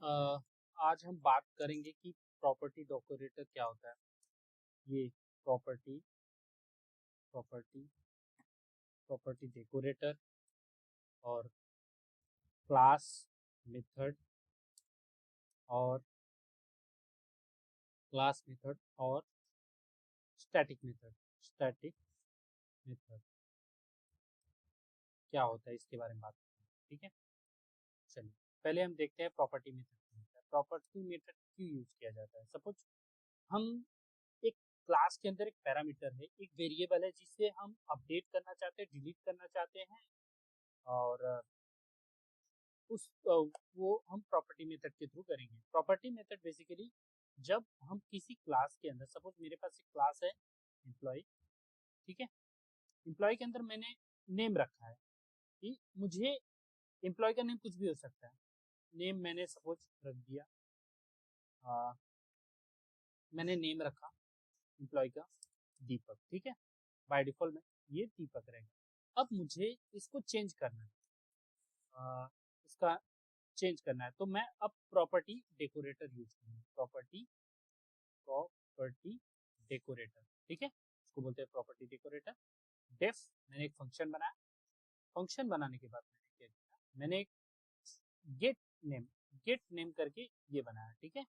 अ, आज हम बात करेंगे कि प्रॉपर्टी डेकोरेटर क्या होता है। ये प्रॉपर्टी प्रॉपर्टी प्रॉपर्टी डेकोरेटर और क्लास मेथड और और स्टैटिक मेथड क्या होता है, इसके बारे में बात करते हैं। ठीक है, चलिए पहले हम देखते हैं प्रॉपर्टी मेथड क्या होता है। प्रॉपर्टी मेथड क्यों यूज किया जाता है। सपोज हम एक क्लास के अंदर एक पैरामीटर है, एक वेरिएबल है जिसे हम अपडेट करना चाहते हैं, डिलीट करना चाहते हैं, और वो हम प्रॉपर्टी मेथड के थ्रू करेंगे। प्रॉपर्टी मेथड बेसिकली जब हम किसी क्लास के अंदर, सपोज मेरे पास एक क्लास है एम्प्लॉय, ठीक है। एम्प्लॉय के अंदर मैंने नेम रखा है कि मुझे एम्प्लॉय का नेम कुछ भी हो सकता है। नेम मैंने सपोज रख दिया, मैंने नेम रखा एम्प्लॉय का दीपक, ठीक है। बाय डिफॉल्ट में ये दीपक रहेगा। अब मुझे इसको चेंज करना है, इसका चेंज करना है, तो मैं अब प्रॉपर्टी डेकोरेटर यूज करूंगा। प्रॉपर्टी डेकोरेटर, ठीक है, इसको बोलते हैं प्रॉपर्टी डेकोरेटर। डेफ मैंने एक फंक्शन बनाया। फंक्शन बनाने के बाद मैंने क्या किया, मैंने एक गेट नेम गेट नेम करके ये बनाया, ठीक है।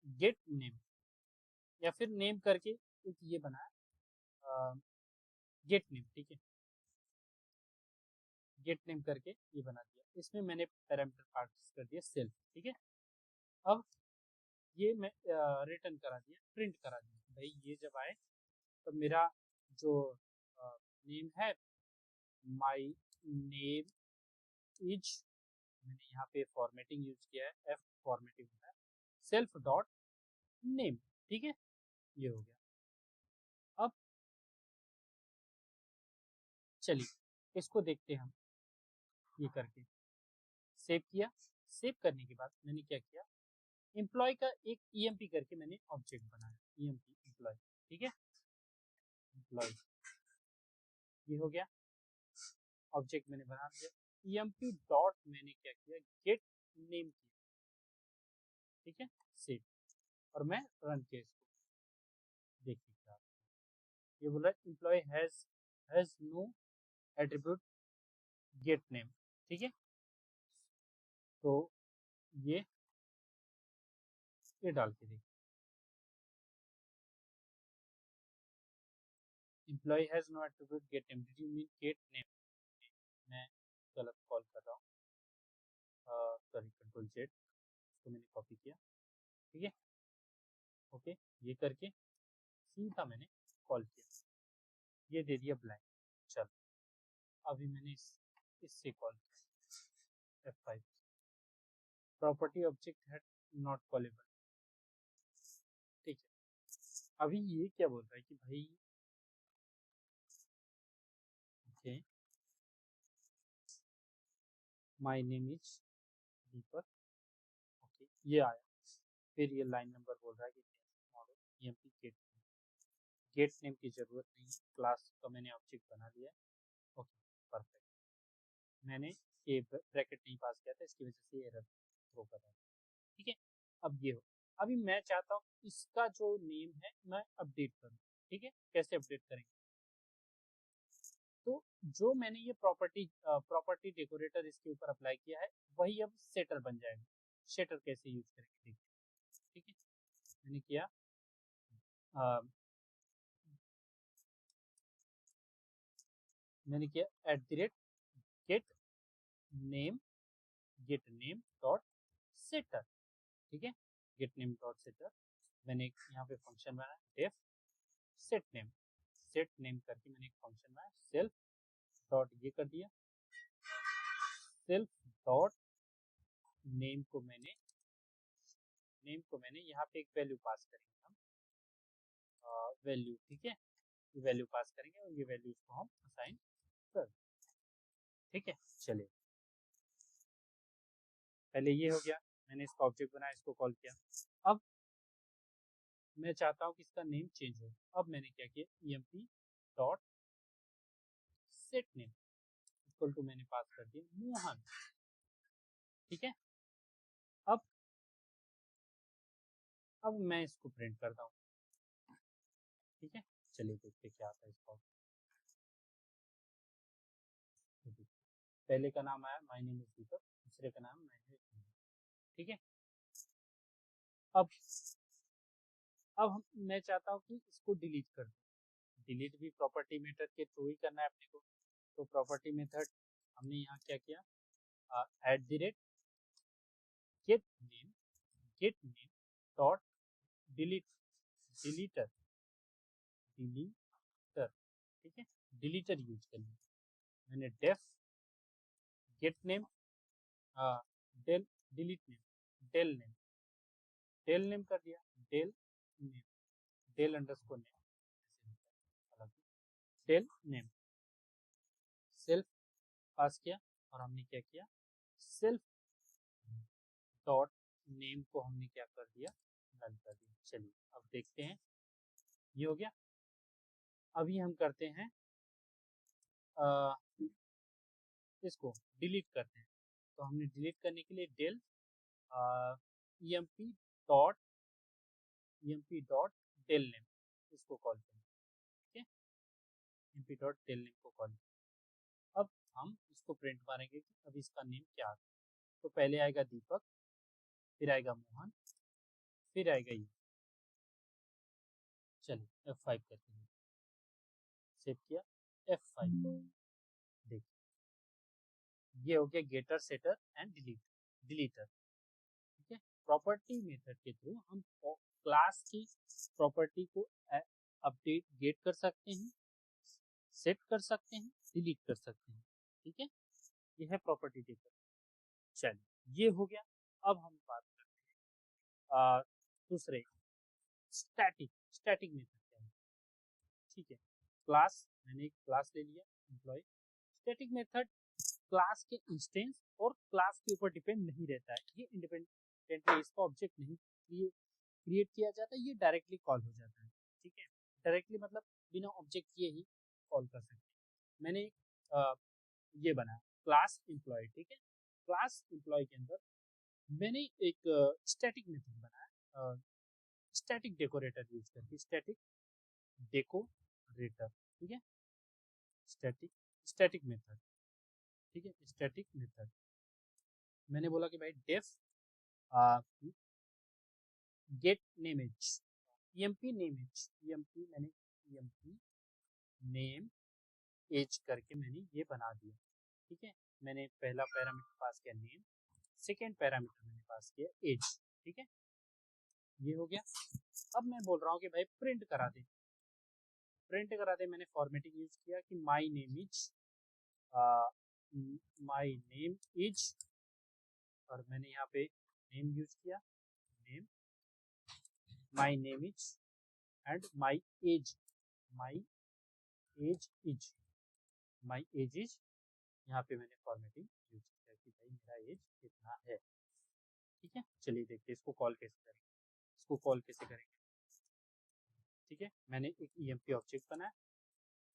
गेट नेम या फिर नेम करके एक ये बनाया, गेट नेम, ठीक है। गेट नेम करके ये बना दिया। इसमें मैंने पैरामीटर पास कर दिया सेल्फ, ठीक है। अब ये मैं रिटर्न करा दिया, प्रिंट करा दिया। भाई ये जब आए तो मेरा जो नेम है, माई नेम इज, मैंने यहाँ पे फॉर्मेटिंग यूज किया है, एफ फॉर्मेटिंग होता है, सेल्फ डॉट नेम, ठीक है। ये हो गया। अब चलिए इसको देखते हैं हम ये करके। सेव किया। सेव करने के बाद मैंने क्या किया, एम्प्लॉय का एक ईएमपी करके मैंने ऑब्जेक्ट बनाया, ईएमपी एम्प्लॉय, ठीक है। एम्प्लॉय ये हो गया, ऑब्जेक्ट मैंने बना दिया। ईएमपी डॉट मैंने क्या किया, गेट नेम किया, ठीक है। सेव, और मैं रन किया इसको। देखिए क्या ये बोल रहा है, employ has no attribute get name, ठीक है। तो ये डाल के देखिए, employ has no attribute get name, did you mean get name. मैं गलत कॉल कर रहा हूँ, सॉरी, कंट्रोल जेड, इसको मैंने कॉपी किया, ठीक है। ओके, ये करके सीधा मैंने कॉल किया, ये दे दिया ब्लैंक। चल, अभी मैंने इससे कॉल किया F5, प्रॉपर्टी ऑब्जेक्ट है नॉट कॉलेबल, ठीक है। अभी ये क्या बोल रहा है कि भाई, okay, my name is Deepak, okay, ये आया। फिर ये लाइन नंबर बोल रहा है कि model emp get get name की जरूरत नहीं है, क्लास का मैंने ऑब्जेक्ट बना लिया है। Okay, perfect. मैंने ये ब्रैकेट नहीं पास किया था, इसकी वजह से एरर थ्रो कर रहा है, ठीक है। अब ये हो, अभी मैं चाहता हूँ इसका जो नेम है मैं अपडेट करूँ, ठीक है। कैसे अपडेट करेंगे, तो जो मैंने ये प्रॉपर्टी डेकोरेटर इसके ऊपर अप्लाई किया है, वही अब सेटर बन जाएगा। सेटर कैसे यूज करेंगे देखिए, ठीक है। मैंने किया, at the rate get name dot setter, ठीक है। गेट नेम डॉट सेटर, मैंने यहाँ पे फंक्शन बनाया डेफ सेट नेम करके मैंने एक फंक्शन बनाया, सेल्फ डॉट ये कर दिया, सेल्फ डॉट नेम को मैंने यहाँ पे एक वैल्यू पास करेंगे हम, वैल्यू, ठीक है। वैल्यू पास करेंगे और ये वैल्यूज को हम असाइन कर, ठीक है। चलिए, पहले ये हो गया, मैंने इसका ऑब्जेक्ट बनाया, इसको कॉल किया। अब मैं चाहता हूँ कि इसका नेम चेंज हो। अब मैंने क्या किया, emp dot set name equal to मैंने पास कर दिया मोहन, ठीक है। अब मैं इसको प्रिंट करता हूँ, ठीक है। चलिए देखते क्या आता है इसका। पहले का नाम आया माय नेम इज दीपक, दूसरे का नाम माय नेम इज, ठीक है। अब मैं चाहता हूँ कि इसको डिलीट कर दूँ। डिलीट भी प्रॉपर्टी मेथड के थ्रू ही करना है अपने को। तो प्रॉपर्टी मेथड हमने यहाँ क्या किया, @ get name dot delete deleter, ठीक है, डिलीटर यूज करना। मैंने get name del delete name del name कर दिया, del underscore name, del name self pass किया, और हमने क्या किया, सेल्फ डॉट नेम को हमने क्या कर दिया, रन कर दिया। चलिए अब देखते हैं, ये हो गया। अभी हम करते हैं इसको डिलीट करते हैं। तो हमने डिलीट करने के लिए del emp dot del name इसको कॉल करें, ठीक है, emp डॉट डेल नेम को कॉल। अब हम इसको प्रिंट मारेंगे कि अब इसका नेम क्या आता है। तो पहले आएगा दीपक, फिर आएगा मोहन, फिर आएगा ये। चलिए F5 करते हैं, सेव किया, F5, देखिए ये हो गया गेटर सेटर एंड डिलीटर, ठीक है। प्रॉपर्टी मेथड के थ्रू हम क्लास की प्रॉपर्टी को अपडेट गेट कर सकते हैं, सेट कर सकते हैं, डिलीट कर सकते हैं, ठीक है। ये है प्रॉपर्टी टेबल। चलिए ये हो गया। अब हम बात करते हैं दूसरे स्टैटिक मेथड क्या है, ठीक है। मैंने एक क्लास ले लिया एम्प्लॉय। स्टैटिक मेथड क्लास के इंस्टेंस और क्लास के ऊपर डिपेंड नहीं रहता है, ये इंडिपेंडेंटली इसका ऑब्जेक्ट नहीं क्रिएट किया जाता है, ये डायरेक्टली कॉल हो जाता है, ठीक है। डायरेक्टली मतलब बिना ऑब्जेक्ट किए ही कॉल कर सकते हैं। मैंने ये बनाया क्लास एम्प्लॉय, ठीक है। क्लास एम्प्लॉय के अंदर मैंने एक स्टैटिक मेथड बनाया, स्टैटिक डेकोरेटर यूज करके, स्टैटिक डेकोरेटर, ठीक है, स्टैटिक मेथड, ठीक है, स्टैटिक मेथड। मैंने बोला कि भाई डेफ गेट नेमेज emp नेमेज, मैंने emp नेम एज करके मैंने ये बना दिया, ठीक है। मैंने पहला पैरामीटर पास किया नेम, सेकेंड पैरामीटर मैंने पास किया एज, ठीक है, ये हो गया। अब मैं बोल रहा हूँ कि भाई प्रिंट करा दे। मैंने फॉर्मेटिंग यूज किया कि माई नेम इज, और मैंने यहाँ पे नेम यूज किया, name my name is and my age is, यहाँ पे मैंने फॉर्मेटिंग यूज किया कि भाई मेरा एज कितना है, ठीक है। चलिए देखते हैं इसको कॉल कैसे करेंगे, ठीक है। मैंने एक emp ऑब्जेक्ट बनाया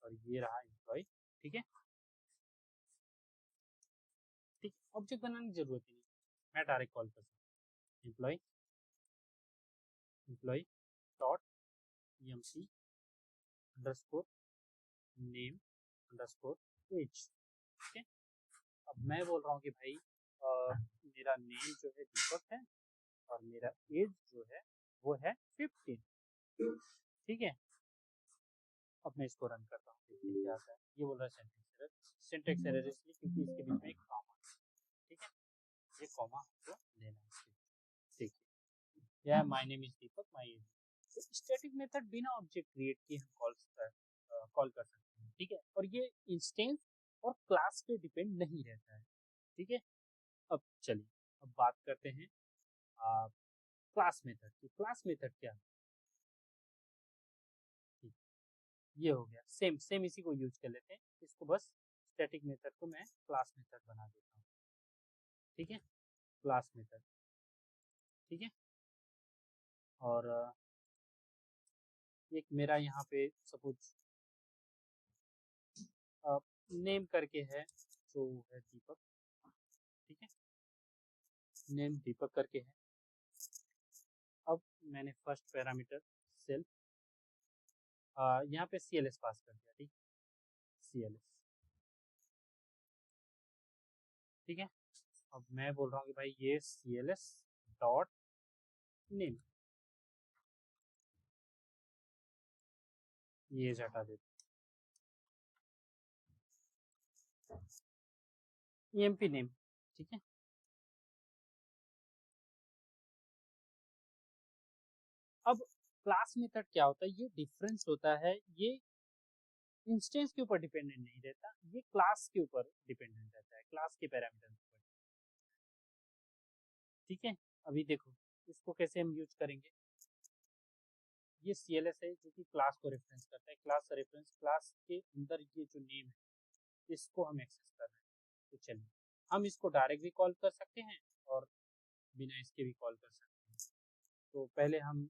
और ये रहा एम्प्लॉय, ठीक है। ठीक, ऑब्जेक्ट बनाने की जरूरत ही नहीं, मैं डायरेक्ट कॉल कर सकता हूँ employ dot emp underscore name underscore age, ठीक है। अब मैं बोल रहा हूँ कि भाई मेरा नेम जो है दीपक है और मेरा एज जो है वो है 15, ठीक है। अब मैं इसको रन करता हूँ, देखिए क्या आता है। ये बोल रहा है सिंटेक्स एरर इसलिए क्योंकि इसके बीच में एक कॉमा, ठीक है, ये कॉमा हमको लेना है, देखिए यह my name is Deepak my age. तो स्टैटिक मेथड बिना ऑब्जेक्ट क्रिएट किए हम कॉल कर सकते हैं, ठीक है। और ये इंस्टेंस और क्लास पे डिपेंड नहीं रहता है, ठीक है। अब चलिए अब बात करते हैं क्लास मेथड की। क्लास मेथड क्या है, ये हो गया। सेम इसी को यूज कर लेते हैं, इसको बस स्टैटिक मेथड को मैं क्लास मेथड बना देता हूँ, ठीक है, क्लास मेथड, ठीक है। और एक मेरा यहाँ पे सपोज नेम करके है जो है दीपक, ठीक है, नेम दीपक करके है। अब मैंने फर्स्ट पैरामीटर सेल्फ यहाँ पे CLS पास कर दिया, ठीक, CLS, ठीक है। अब मैं बोल रहा हूँ कि भाई ये CLS डॉट नेम, ये हटा देते, EMP नेम, ठीक है। अब क्लास मेथड क्या होता है, ये डिफरेंस होता है, ये इंस्टेंस के ऊपर डिपेंडेंट नहीं रहता, ये क्लास के ऊपर डिपेंडेंट रहता है, क्लास के पैरामीटर के ऊपर, ठीक है। अभी देखो इसको कैसे हम यूज करेंगे। ये CLS है जो कि क्लास को रेफरेंस करता है, क्लास रेफरेंस, क्लास के अंदर ये जो नेम है इसको हम एक्सेस कर रहे हैं। तो चलिए हम इसको डायरेक्ट भी कॉल कर सकते हैं और बिना इसके भी कॉल कर सकते हैं। तो पहले हम